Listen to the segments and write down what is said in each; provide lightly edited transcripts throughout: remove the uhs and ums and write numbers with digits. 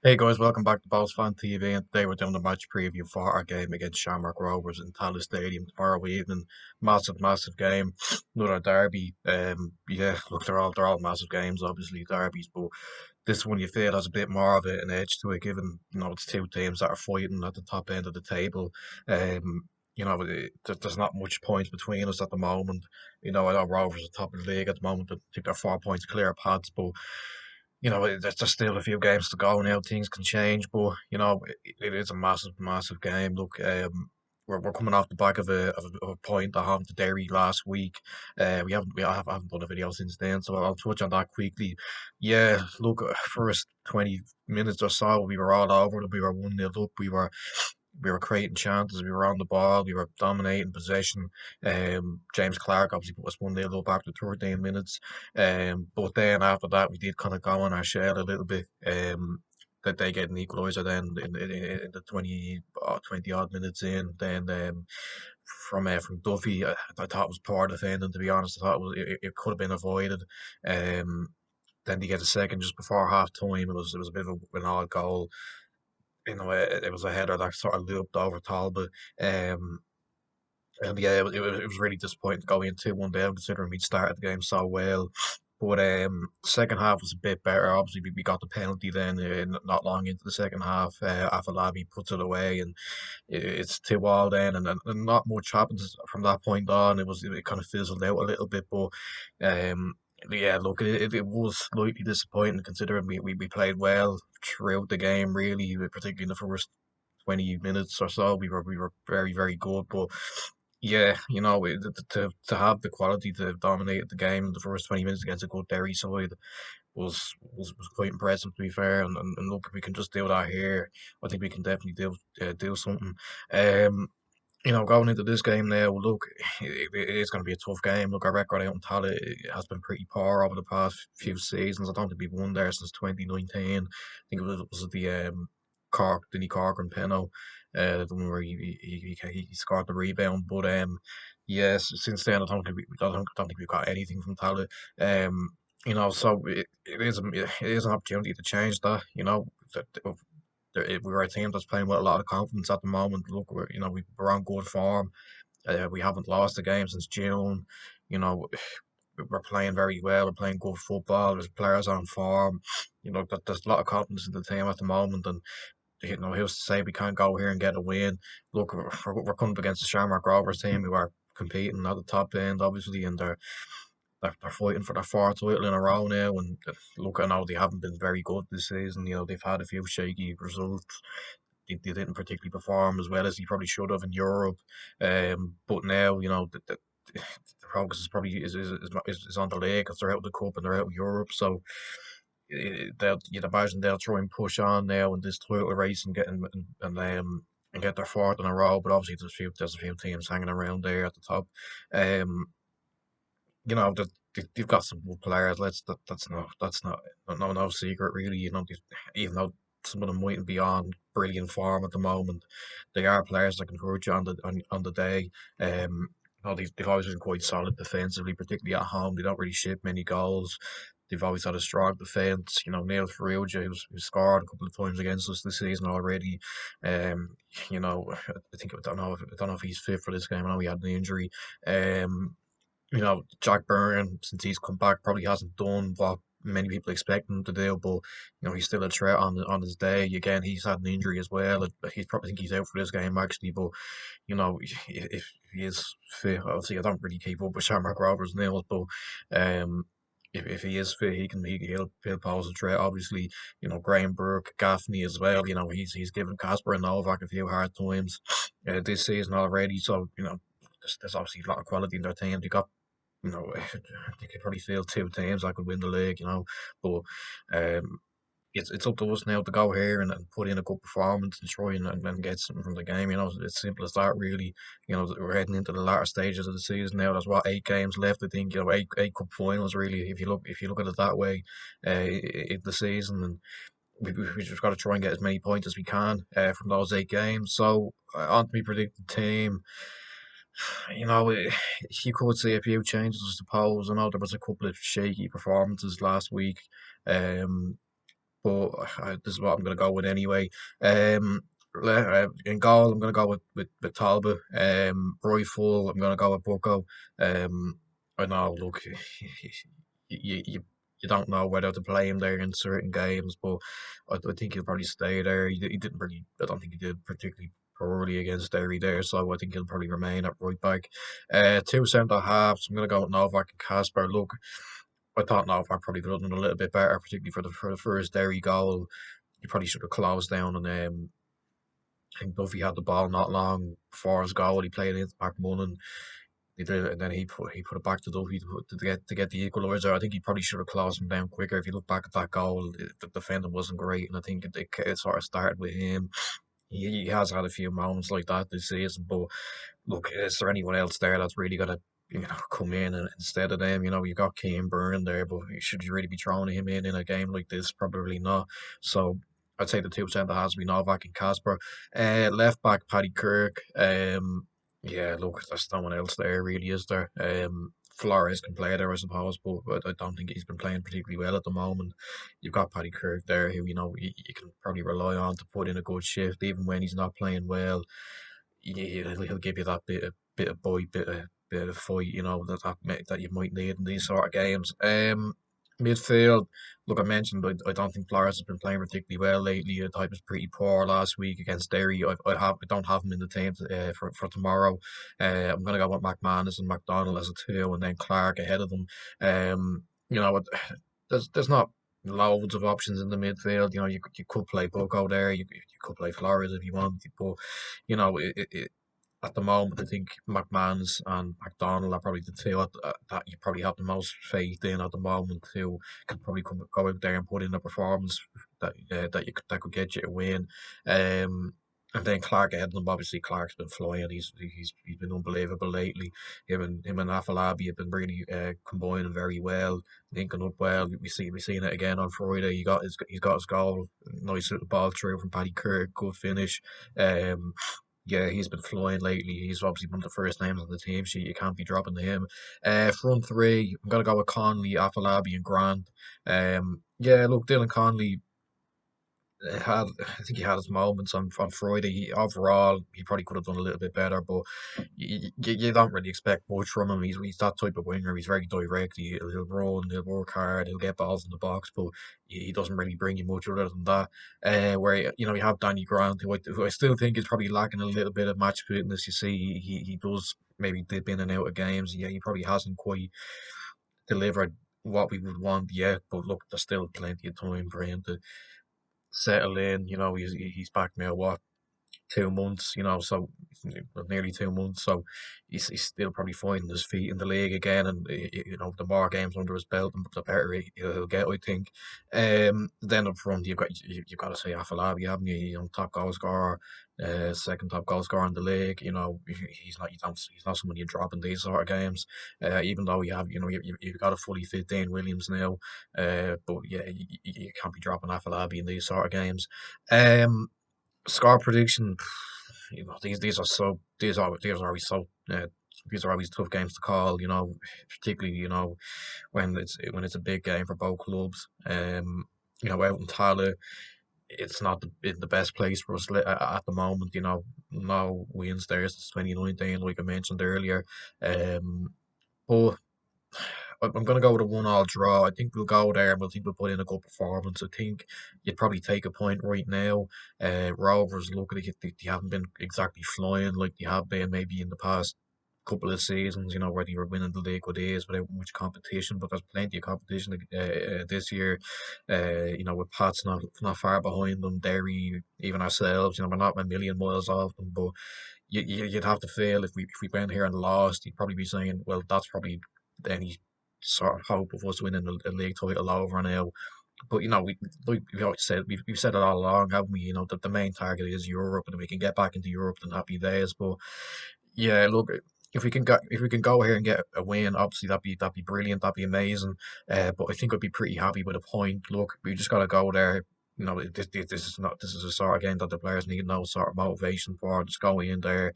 Hey guys, welcome back to Bows Fan TV, and today we're doing the match preview for our game against Shamrock Rovers in Tallaght Stadium tomorrow evening. Massive game, another derby. Yeah, look, they're all massive games, obviously derbies, but this one you feel has a bit more of an edge to it, given it's two teams that are fighting at the top end of the table. There's not much points between us at the moment. I know Rovers are top of the league at the moment, but I think they're 4 points clear of Pats, but there's still a few games to go now. Things can change, but it is a massive game. Look, we're coming off the back of a point at home to Derry last week. We haven't done a video since then, so I'll touch on that quickly. Yeah, look, first 20 minutes or so, we were all over them. We were 1-0 up. We were creating chances. We were on the ball. We were dominating possession. James Clark obviously put us 1-0 up after 13 minutes. But then after that, we did kind of go on our shell a little bit. That they get an equaliser then in the 20 odd minutes in. Then from Duffy, I thought it was poor defending, to be honest. I thought it could have been avoided. Um, then they get a second just before half time. It was a bit of an odd goal. It was a header that sort of looped over Talbot. Um, and yeah, it was really disappointing to go in 2-1 down, considering we'd started the game so well. But second half was a bit better. Obviously, we got the penalty then not long into the second half. Afolabi puts it away, and it's 2-2 then, and not much happens from that point on. It kind of fizzled out a little bit, but um, yeah, look, it was slightly disappointing considering we played well throughout the game, really, particularly in the first 20 minutes or so. We were very good, but yeah, to have the quality to dominate the game in the first 20 minutes against a good Derry side was quite impressive, to be fair. And look, if we can just do that here, I think we can definitely do something. Um, going into this game now, look, it is going to be a tough game. Look, our record out in Tala has been pretty poor over the past few seasons. I don't think we've won there since 2019. I think it was the Denny Corcoran penalty, the one where he scored the rebound. But yes, since then I don't think we've got anything from Tala. Um, so it is an opportunity to change that. We're a team that's playing with a lot of confidence at the moment. Look, we're on good form. We haven't lost a game since June. You know, we're playing very well. We're playing good football. There's players on form. There's a lot of confidence in the team at the moment. And who's to say we can't go here and get a win? Look, we're coming up against the Shamrock Rovers team who are competing at the top end, obviously, and they're fighting for their fourth title in a row now. And look, I know they haven't been very good this season. They've had a few shaky results. They didn't particularly perform as well as they probably should have in Europe. But now, the focus is probably is on the league because they're out of the cup and they're out of Europe. So you'd imagine they'll try and push on now in this title race and and get their fourth in a row. But obviously, there's a few teams hanging around there at the top. Um, they've got some good players. That's not no secret really. Even though some of them mightn't be on brilliant form at the moment, they are players that can hurt you on the day. They've always been quite solid defensively, particularly at home. They don't really ship many goals. They've always had a strong defence. Neil Ferrugia, who's scored a couple of times against us this season already. I don't know if he's fit for this game. I know he had an injury. Um, Jack Byrne, since he's come back, probably hasn't done what many people expect him to do, but he's still a threat on his day. Again, he's had an injury as well. He's probably think he's out for this game actually, but if he is fit, obviously I don't really keep up with Shamrock Rovers nails, but um. If he is fit, he'll pose a threat. Obviously, Graham Burke, Gaffney as well. He's given Casper and Novak a few hard times this season already. So there's obviously a lot of quality in their team. They got they could probably field two teams that could win the league. But um, it's up to us now to go here and put in a good performance and try and get something from the game. It's simple as that, really. We're heading into the latter stages of the season now. There's 8 games left. I think eight cup finals really. If you look at it that way, in the season, and we just got to try and get as many points as we can from those 8 games. So on to me predicted team. You know, eh, you could see a few changes, I suppose. I know there was a couple of shaky performances last week. Um, but this is what I'm going to go with anyway. Um, in goal, I'm going to go with Talbot. Right full, I'm going to go with Bucko. I know, look, you, you, you don't know whether to play him there in certain games, but I think he'll probably stay there. He didn't really, I don't think he did particularly poorly against Derry there, so I think he'll probably remain at right back. Two centre halves, I'm going to go with Novak and Casper. Look, I thought Novak probably could have done a little bit better, particularly for the first Derry goal. He probably should have closed down on I think Duffy had the ball not long before his goal. He played it into back one and he did it, and then he put it back to Duffy to get the equaliser. I think he probably should have closed him down quicker. If you look back at that goal, the defending wasn't great, and I think it sort of started with him. He has had a few moments like that this season, but look, is there anyone else there that's really gonna come in and instead of them? You got Keane Byrne there, but should you really be throwing him in a game like this? Probably not. So I'd say the two centre has to be Novak and Casper. Left back Paddy Kirk. Yeah, look, there's no one else there really, is there? Flores can play there, I suppose, but I don't think he's been playing particularly well at the moment. You've got Paddy Kirk there, who you can probably rely on to put in a good shift, even when he's not playing well. He'll give you that bit of bite, bit of fight, that you might need in these sort of games. Midfield, look, I mentioned I don't think Flores has been playing particularly well lately. I thought he was pretty poor last week against Derry. I don't have him in the team for tomorrow. I'm gonna go with McManus and McDonald as a two, and then Clark ahead of them. You know, there's not loads of options in the midfield. You could play Boko there. You could play Flores if you wanted, but at the moment, I think McManus and McDonald are probably the two that you probably have the most faith in at the moment, who can probably go out there and put in a performance that could get you a win. Um, and then Clark ahead of them. Obviously, Clark's been flying. He's been unbelievable lately. Him and Afalabi have been really combining very well, linking up well. We seen it again on Friday. He's got his goal. Nice little ball through from Paddy Kirk. Good finish. Um, yeah, he's been flying lately. He's obviously one of the first names on the team sheet. You can't be dropping him. Front three, I'm gonna go with Conley, Afalabi, and Grant. Yeah, look, Dylan Conley I think he had his moments on Friday. Overall, he probably could have done a little bit better, but you don't really expect much from him. He's that type of winger. He's very direct. He'll run, he'll work hard, he'll get balls in the box, but he doesn't really bring you much other than that. Where you have Danny Grant, who I still think is probably lacking a little bit of match fitness. You see, he does maybe dip in and out of games. Yeah, he probably hasn't quite delivered what we would want yet, but look, there's still plenty of time for him to settle in. He's back now. What 2 months? So nearly 2 months. So he's still probably finding his feet in the league again. And the more games under his belt, the better he'll get, I think. Then up front, you've got to say Afalabi, haven't you? Top goal scorer. Second top goal scorer in the league. He's not someone you drop in these sort of games. Even though you've got a fully fit Dane Williams now. But yeah, you can't be dropping Afalabi in these sort of games. Um, Score prediction. These are always so these are always tough games to call. Particularly when it's a big game for both clubs. Out in Tala, it's not the best place for us at the moment. No wins there since 2019, like I mentioned earlier. But I'm going to go with a one-all draw. I think we'll go there and we'll put in a good performance. I think you'd probably take a point right now. Rovers, look at it, they haven't been exactly flying like they have been maybe in the past couple of seasons, where they were winning the league with ease without much competition. But there's plenty of competition this year. With Pats not far behind them, Derry, even ourselves. We're not a million miles off them, but you'd have to feel if we went here and lost, you'd probably be saying, well, that's probably any sort of hope of us winning a league title over now. But like we've always said, we've said it all along, haven't we? That the main target is Europe, and if we can get back into Europe, then happy days. But yeah, look, if we can go here and get a win, obviously that'd be brilliant, that'd be amazing. But I think I'd be pretty happy with a point. Look, we just gotta go there. This is a sort of game that the players need no sort of motivation for. Just go in there,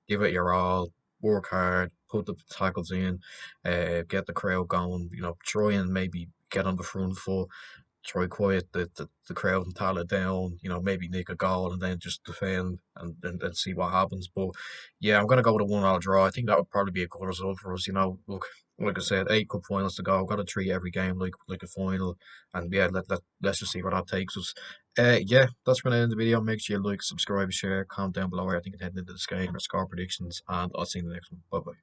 give it your all, work hard, put the tackles in, get the crowd going. Try and maybe get on the front foot. try quiet the crowd and tell it down, maybe nick a goal and then just defend and see what happens. But yeah, I'm gonna go with a 1-1 draw. I think that would probably be a good result for us. Look, like I said, 8 cup finals to go. I've got to treat every game like a final, and yeah, let's just see where that takes us. Yeah, that's gonna end the video. Make sure you like, subscribe, share, comment down below where I think it heading into this game, or score predictions, and I'll see you in the next one. Bye bye.